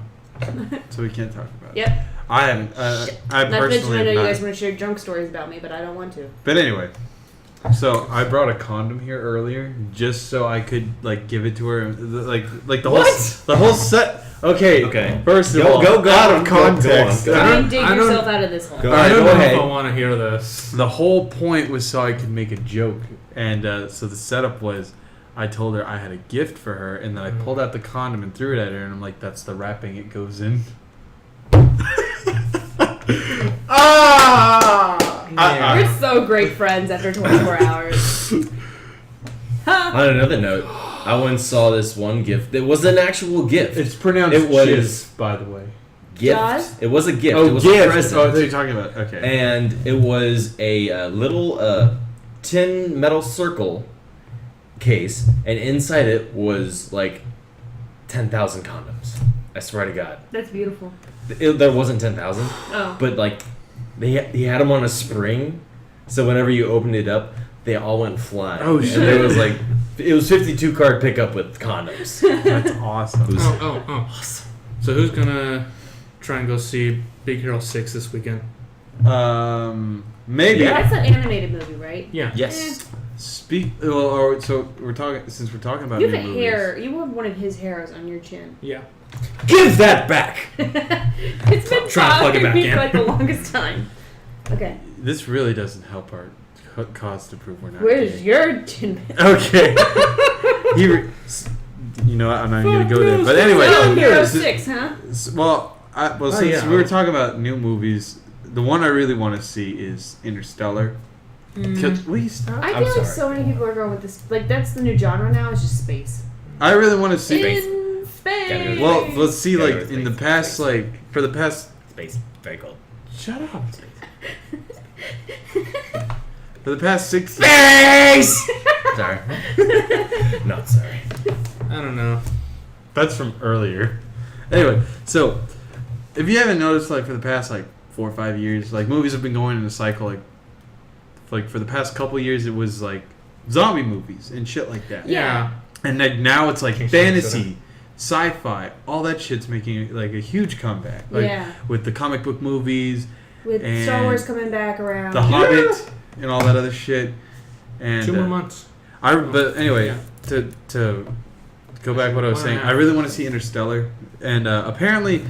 So we can't talk about it. Yep. I haven't. I Not to mention, personally I know have you not. guys want to share junk stories about me, but I don't want to. But anyway, so I brought a condom here earlier just so I could like give it to her, like the whole the whole set. Okay. Okay. First of Go- all, go out on, of go on, context. go on. Try and dig I don't- yourself out of this hole. Go I ahead, don't go know ahead. if I want to hear this. The whole point was so I could make a joke, and so the setup was, I told her I had a gift for her, and then I pulled out the condom and threw it at her, and I'm like, "That's the wrapping it goes in." We're so great friends after 24 hours. On another note, I once saw this one gift. It was an actual gift. It's pronounced It was- jizz, by the way. gift. Jaws? It was a gift. Oh, it was gift. a present. Oh, I thought you were talking about. Okay. And it was a little tin metal circle case, and inside it was like 10,000 condoms. I swear to God, That's beautiful. there wasn't 10,000, Oh. but like he had them on a spring, so whenever you opened it up, they all went flying. Oh, And shit. there was like it was 52 card pickup with condoms. That's awesome. It was Oh. So who's gonna try and go see Big Hero 6 this weekend? Maybe. Yeah. That's an animated movie, right? Yeah. yes. Speak. Well, or so we're talking. Since we're talking about You new have a movies. hair. You have one of his hairs on your chin. Yeah. Give that back. It's been Trying to plug it bothering back me in. for like the longest time. Okay. This really doesn't help our cause to prove we're not. Where's gay. your chin? Okay. You know what? I'm not even gonna go there. But anyway. Oh, Hero s- 6, huh? Since yeah. we were talking about new movies, the one I really want to see is Interstellar. Will you stop? I I'm feel like sorry. so many people are going with this. Like, that's the new genre now. It's just space. I really want to see. In space. Gotta go to Well, let's see. Gotta Like go to in the space, past, space. like for the past. Space. Very cold. Shut up. For the past 6 Space. Sorry. Not sorry. I don't know. That's from earlier. Anyway, so if you haven't noticed, like for the past like 4 or 5 years, like movies have been going in a cycle. Like for the past couple years, it was like zombie movies and shit like that. Yeah. And like now it's like King fantasy, sci-fi, all that shit's making like a huge comeback. Like Yeah. with the comic book movies, With Star and Wars coming back around. The Hobbit, and all that other shit. And 2 more months. But anyway, Yeah. to go back to what I was saying, I really want to see Interstellar, and apparently,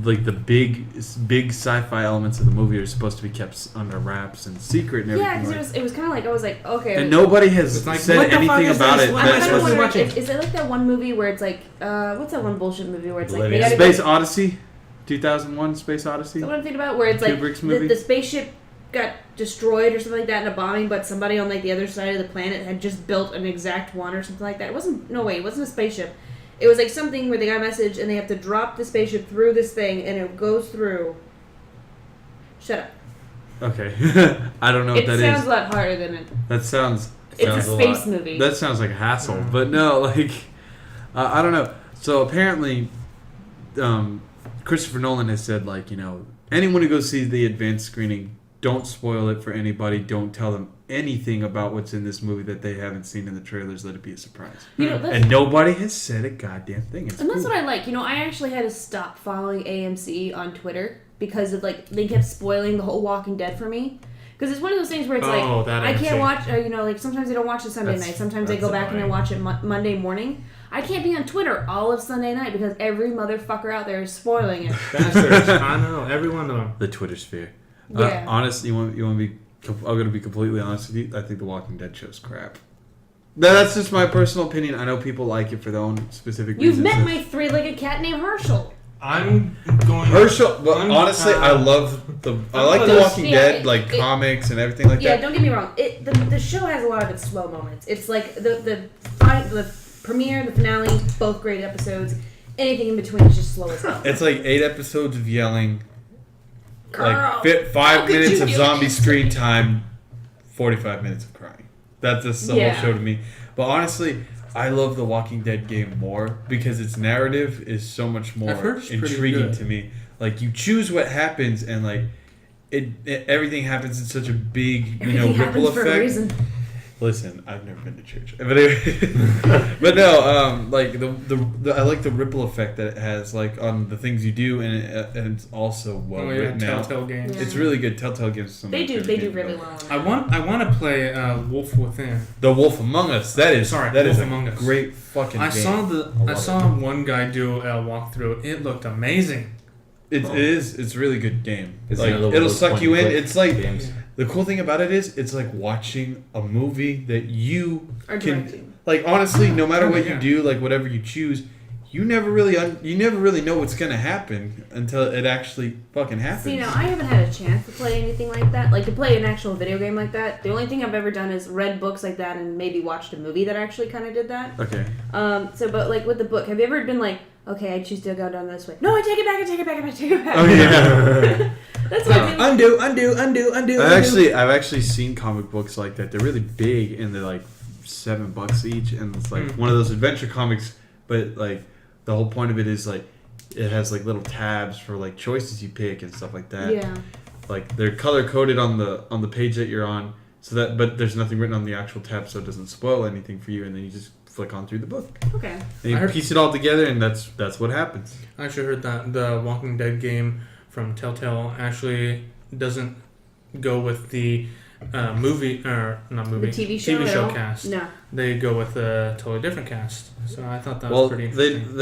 like the big sci-fi elements of the movie are supposed to be kept under wraps and secret and everything. Yeah, because like. it was kind of like, I was like, okay. And nobody has It's like, said what the fuck anything is about this? it. What I'm am I That's kind of supposed to be what's wondering, watching? is it like that one movie where it's like, what's that one bullshit movie where it's like, Oblivion. they gotta Space go, Odyssey, 2001, Space Odyssey. is that what I'm thinking about? Where it's like, Kubrick's movie? the spaceship got destroyed or something like that in a bombing, but somebody on like the other side of the planet had just built an exact one or something like that. It wasn't a spaceship. It was like something where they got a message and they have to drop the spaceship through this thing and it goes through. Shut up. Okay, I don't know what It that sounds is. a lot harder than it. That sounds. It's a sounds space lot. movie. That sounds like a hassle, but no, like I don't know. So apparently, Christopher Nolan has said like anyone who goes see the advanced screening, don't spoil it for anybody. Don't tell them anything about what's in this movie that they haven't seen in the trailers. Let it be a surprise. You know, that's, And nobody has said a goddamn thing. It's and that's cool. what I like. I actually had to stop following AMC on Twitter because of like they kept spoiling the whole Walking Dead for me. Because it's one of those things where it's Oh, like that I can't AMC. watch. Like sometimes I don't watch it Sunday That's- night. Sometimes I that's go back and I annoying. watch it Monday morning. I can't be on Twitter all of Sunday night because every motherfucker out there is spoiling it. Bastards. I know. Every one of them. The Twitter sphere. Yeah. Honestly, you want to be? I'm going to be completely honest with you. I think the Walking Dead show's crap. That's just my personal opinion. I know people like it for their own specific You've reasons. met my three-legged cat named Herschel. I'm going. Herschel, but I'm, honestly, I love the. I like The those- Walking yeah, Dead, it- like it- comics and everything like Yeah, that. don't get me wrong. The show has a lot of its slow moments. It's like the premiere, the finale, both great episodes. Anything in between is just slow as hell. It's like 8 episodes of yelling, Carl, like how 5 could minutes you of do zombie this? screen time, 45 minutes of crying. That's just the Yeah. whole show to me. But honestly, I love the Walking Dead game more because its narrative is so much more I've heard it's pretty intriguing good. to me. Like you choose what happens, and like it everything happens in such a big Everything ripple happens for a effect. reason. Listen, I've never been to church, but anyway, but no, like the I like the ripple effect that it has, like on the things you do, and it's also well written out. Telltale games. Yeah. It's really good. Telltale gives some. They do really well. On that. I want to play Wolf Within. The Wolf Among Us. That is Sorry, that is Wolf a Among Us. great fucking. I game. saw one guy do a walkthrough. It looked amazing. It is. It's a really good game. It's Like, another one of it'll those suck you in. point-and-click It's like games. the cool thing about it is it's like watching a movie that you Or can. directing. Like honestly, no matter what Yeah. you do, like whatever you choose, you never really know what's gonna happen until it actually fucking happens. See, now I haven't had a chance to play anything like that. Like to play an actual video game like that. The only thing I've ever done is read books like that and maybe watched a movie that actually kind of did that. Okay. So, but like with the book, have you ever been like, okay, I choose to go down this way. No, I take it back. I take it back. I take it back. Oh yeah. That's what I mean. Undo. I've actually seen comic books like that. They're really big and they're like $7 each, and it's like one of those adventure comics. But like the whole point of it is like it has like little tabs for like choices you pick and stuff like that. Yeah. Like they're color coded on the page that you're on, so that but there's nothing written on the actual tab, so it doesn't spoil anything for you, and then you just flick on through the book Okay. and I you heard- piece it all together, and that's what happens. I actually heard that the Walking Dead game from Telltale actually doesn't go with the movie or not movie The TV show. at all? cast. No. They go with a totally different cast. So I thought that Well, was pretty they interesting.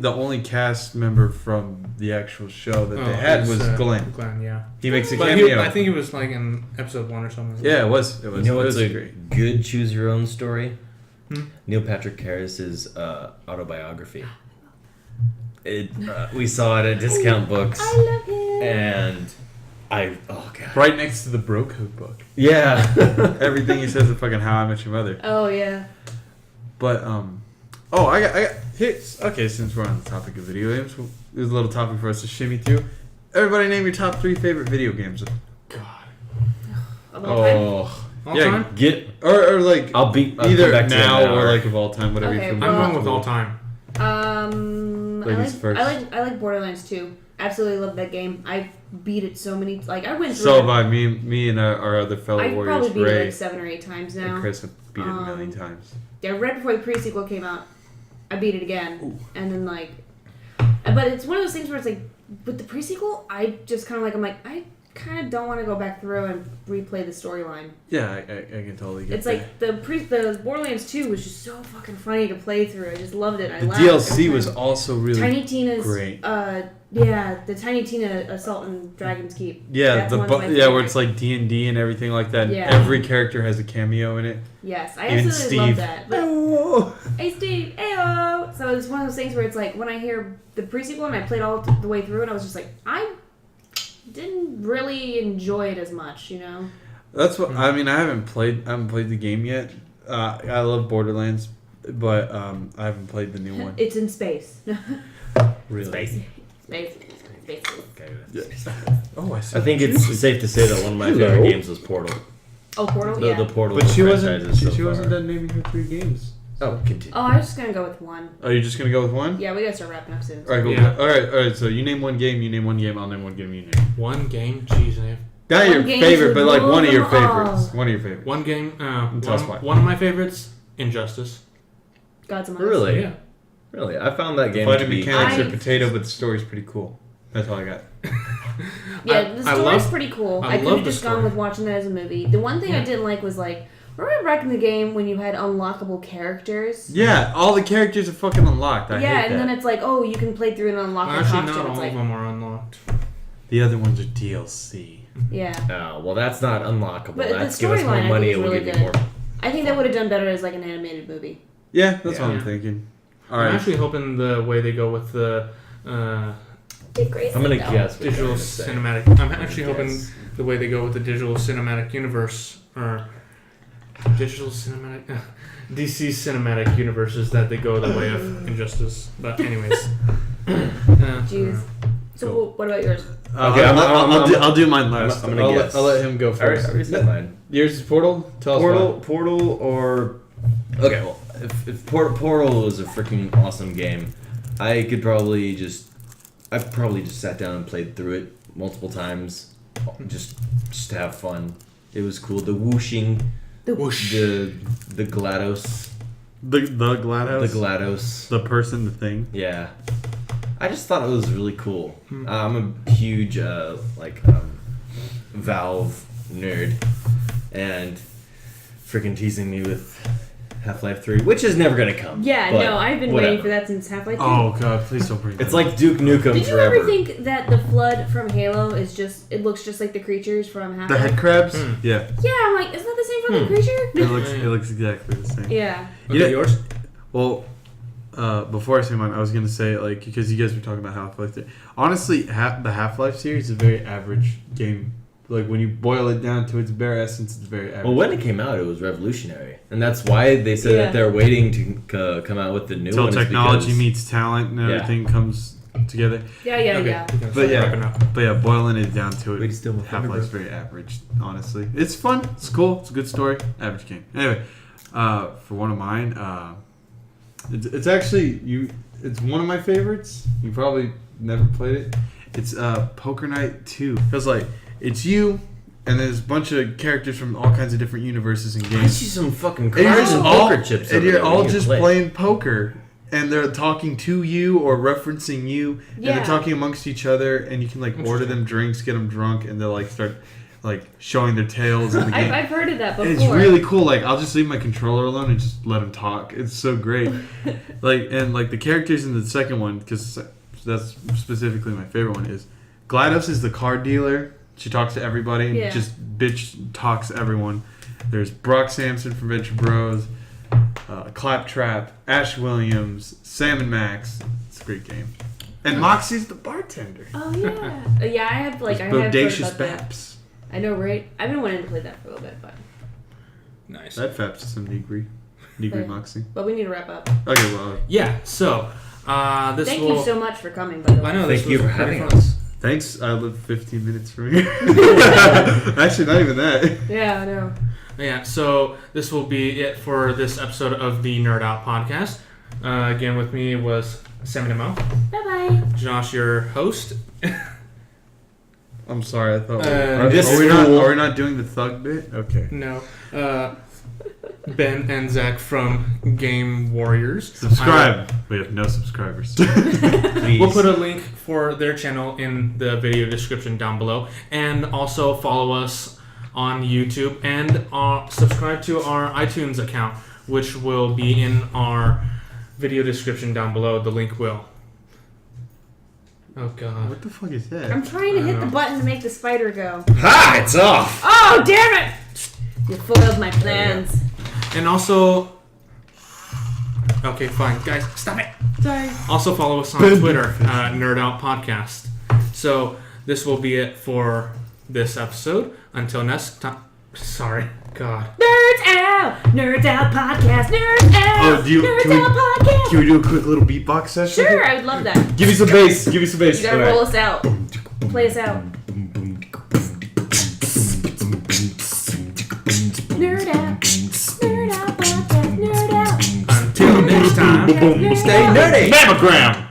the only cast member from the actual show that they had it was Glenn. Glenn, yeah. He makes a But cameo. I think it was like in episode 1 or something. Yeah, it was. It was. You know it what's was a great. good choose your own story? Hmm? Neil Patrick Harris's autobiography. We saw it at Discount Books, I love him. and oh god, Right next to the Bro Code book. yeah. Everything he says is fucking How I Met Your Mother. Oh yeah. But I got hits. Okay, since we're on the topic of video games, there's a little topic for us to shimmy through. Everybody, name your top 3 favorite video games. God. Of all time? Oh, All Yeah, time? get. or like I'll either come back to now it in an or hour. like of all time, whatever Okay, you feel. well- I'm going most with all time. Ladies first. I like Borderlands 2. Absolutely love that game. I beat it so many. Like I went through. So it. by me and our other fellow I've warriors, probably beat it Ray like 7 or 8 times now. and Chris, have beat it a million Um, times. Yeah, right before the pre-sequel came out, I beat it again, and then like, but it's one of those things where it's like, with the pre-sequel, I just kind of like, I'm like, I kind of don't want to go back through and replay the storyline. Yeah, I can totally get It's that. like the Borderlands 2 was just so fucking funny to play through. I just loved it. I The laughed every DLC time. was also really Tiny Tina's great. the Tiny Tina Assault on Dragon's Keep. Yeah, That's one of my where favorites. it's like D&D and everything like that. and Yeah. Every character has a cameo in it. Yes, I Even absolutely love Steve. that. But, Oh. hey Steve, ayo! So it's one of those things where it's like when I hear the pre-sequel and I played all the way through and I was just like, I didn't really enjoy it as much, you know? That's what I mean. I haven't played the game yet. I love Borderlands, but I haven't played the new one. It's in space. Really? Space. Space. Oh, I see. I think it's safe to say that one of my favorite games was Portal. Oh, Portal? The, Yeah. the Portal. But she franchise wasn't. is so She wasn't far. done naming her 3 games. Oh, continue. Oh, I was just gonna go with one. Are you just gonna go with one? Yeah, we gotta start wrapping up soon. All right, cool. Yeah. All right. So you name one game. You name one game. I'll name one game. You name. One game? Jeez, I have Not One your game favorite, to but like rule one of your them all. favorites. One of your favorites. one game. Tell us why. One of my favorites, Injustice. Gods Among Us. Really? Yeah. Really? I found that game Fighting to be. mechanics I- are potato, but the story's pretty cool. That's all I got. Yeah, I- the I story's love- pretty cool. I I could love have the just gone story. with watching that as a movie. The one thing I Yeah. didn't like was like, remember back in the game when you had unlockable characters? Yeah, all the characters are fucking unlocked. I yeah, hate and that. then it's like, oh, you can play through an unlockable Well, actually, costume. not It's all like, of them are unlocked. The other ones are DLC. yeah. Oh, well, that's not unlockable. But the That's give us more storyline, I money think, and is we'll really give you more. good. I think they would have done better as like an animated movie. Yeah, that's Yeah. what I'm Yeah. thinking. All I'm right. actually hoping the way they go with the I'm gonna guess. what digital you're gonna say. cinematic. I'm actually Guess. hoping the way they go with the digital cinematic universe or digital cinematic DC cinematic universes that they go the way of Injustice. But anyways, Jeez. So Cool. what about yours? Okay, I'll do mine last. I'm gonna guess. I'll let him go I already, first. I already said mine. Yours is Portal. Tell us Portal, or okay. Well, if Portal was a freaking awesome game, I probably just sat down and played through it multiple times, just to have fun. It was cool. The whooshing, Whoosh. the GLaDOS. The GLaDOS. The GLaDOS. The person, the thing. Yeah. I just thought it was really cool. I'm a huge Valve nerd, and freaking teasing me with Half-Life 3, which is never gonna come. Yeah, but no, I've been whatever. waiting for that since Half-Life 2. Oh god, please don't bring that It's like Duke Nukem Did you forever. ever think that the flood from Halo is just, it looks just like the creatures from the Half-Life? head crabs. Hmm. Yeah, Yeah, I'm like, isn't that the same fucking creature? it looks exactly the same. Yeah. Okay, Yeah. yours? Well, before I say mine, I was gonna say like because you guys were talking about Half-Life 3. Honestly, the Half-Life series is a very average game. Like when you boil it down to its bare essence, it's very average. Well, when it came out, it was revolutionary, and that's why they said Yeah. that they're waiting to come out with the new Until one. is technology because- meets talent and Yeah. everything comes together. Yeah. Okay. But yeah. Wrapping up. But yeah, boiling it down to Way to it, steal my thunder, Half-Life's very average. Honestly, it's fun. It's cool. It's a good story. Average game. Anyway, for one of mine, it's actually It's one of my favorites. You probably never played it. It's Poker Night 2. Because like it's you, and there's a bunch of characters from all kinds of different universes and I games. see some fucking And you're cards just and all, poker chips. and over you're there all when you just play. playing poker, and they're talking to you or referencing you, and Yeah. they're talking amongst each other, and you can like order them drinks, get them drunk, and they'll like start like showing their tails in the game. I've heard of that before. And it's really cool. Like I'll just leave my controller alone and just let them talk. It's so great. Like and like the characters in the second one, because that's specifically my favorite one, is GLaDOS is the card dealer. She talks to everybody and Yeah. just bitch talks everyone. There's Brock Sampson from Venture Bros, Claptrap, Ash Williams, Sam and Max. It's a great game. And Moxie's the bartender. Oh yeah. Yeah, I have like It's I have heard Bodacious about that. Baps. I know, right? I've been wanting to play that for a little bit, but Nice. That Faps is some Negri Okay. Moxie. we need to wrap up. Okay, well, Yeah. So, this Thank will. you so much for coming, by the way. I know. This Thank you was for pretty having fun. us. thanks. I live 15 minutes from here. Actually, not even that. Yeah, I know. Yeah, so this will be it for this episode of the Nerd Out podcast. Again, with me was Sammy Mo, Bye bye. Josh, your host. I'm sorry. I thought. this are we not doing the thug bit? Okay. No, Ben and Zach from Game Warriors. Subscribe. We have no subscribers. Please. We'll put a link for their channel in the video description down below, and also follow us on YouTube and subscribe to our iTunes account, which will be in our video description down below. The link will. Oh God. What the fuck is that? I'm trying to I hit know. the button to make the spider go. Ha! It's off. Oh, damn it! You foiled my plans. And also, okay, fine, guys, stop it. Sorry. Also follow us on Twitter, Nerd Out Podcast. So this will be it for this episode. Until next time. Sorry, God. Nerds out! Nerds out podcast! Nerds out! Oh, do you- Nerds can we- out podcast! Can we do a quick little beatbox session? Sure, I would love that. Give me some bass. Give me some bass. You gotta roll us out. Play us out. Nerd out. Nerd out podcast. Nerd out. Until next time, Nerd stay out. nerdy. Mammogram.